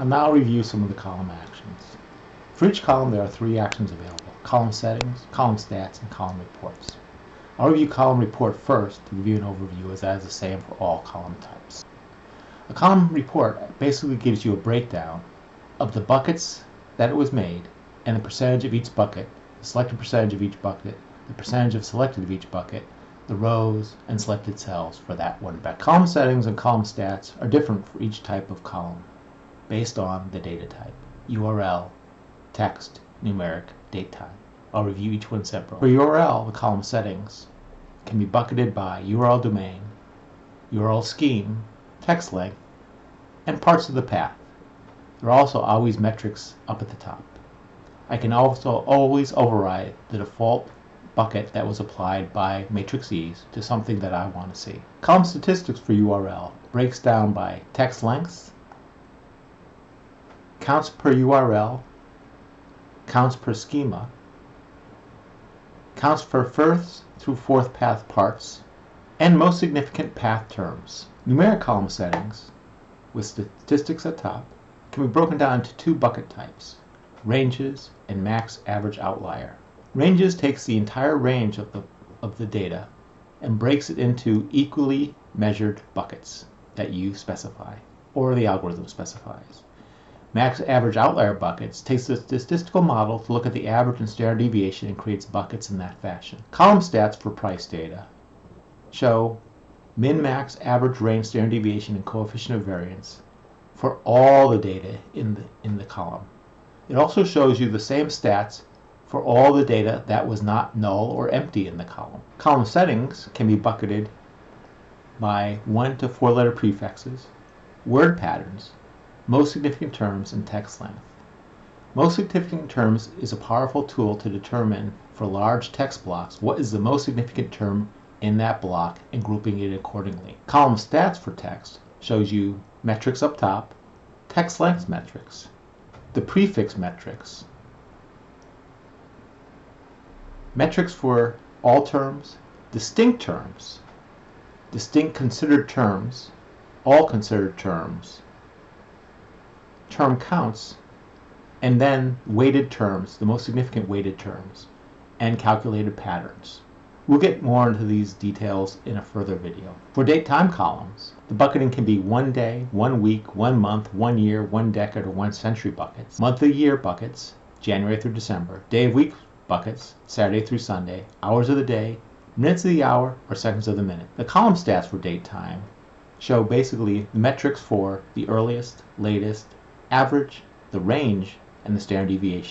I'll now review some of the column actions. For each column, there are 3 actions available: column settings, column stats, and column reports. I'll review column report first to give you an overview, as that is the same for all column types. A column report basically gives you a breakdown of the buckets that it was made and the percentage of each bucket, the selected percentage of each bucket, the percentage of selected of each bucket, the rows and selected cells for that one bucket. Column settings and column stats are different for each type of column based on the data type: URL, text, numeric, datetime. I'll review each one separately. For URL, the column settings can be bucketed by URL domain, URL scheme, text length, and parts of the path. There are also always metrics up at the top. I can also always override the default bucket that was applied by MatrixEase to something that I want to see. Column statistics for URL breaks down by text lengths, counts per URL, counts per schema, counts for first through fourth path parts, and most significant path terms. Numeric column settings, with statistics at top, can be broken down into 2 bucket types: ranges and max average outlier. Ranges takes the entire range of the data and breaks it into equally measured buckets that you specify, or the algorithm specifies. Max average outlier buckets takes the statistical model to look at the average and standard deviation and creates buckets in that fashion. Column stats for price data show min, max, average, range, standard deviation, and coefficient of variance for all the data in the column. It also shows you the same stats for all the data that was not null or empty in the column. Column settings can be bucketed by 1 to 4 letter prefixes, word patterns, most significant terms, and text length. Most significant terms is a powerful tool to determine for large text blocks what is the most significant term in that block and grouping it accordingly. Column stats for text shows you metrics up top, text length metrics, the prefix metrics, metrics for all terms, distinct considered terms, all considered terms, term counts, and then weighted terms, the most significant weighted terms, and calculated patterns. We'll get more into these details in a further video. For date-time columns, the bucketing can be 1 day, 1 week, 1 month, 1 year, 1 decade, or 1 century buckets. Month of the year buckets, January through December. Day of week buckets, Saturday through Sunday. Hours of the day, minutes of the hour, or seconds of the minute. The column stats for date-time show basically the metrics for the earliest, latest, average, the range, and the standard deviation.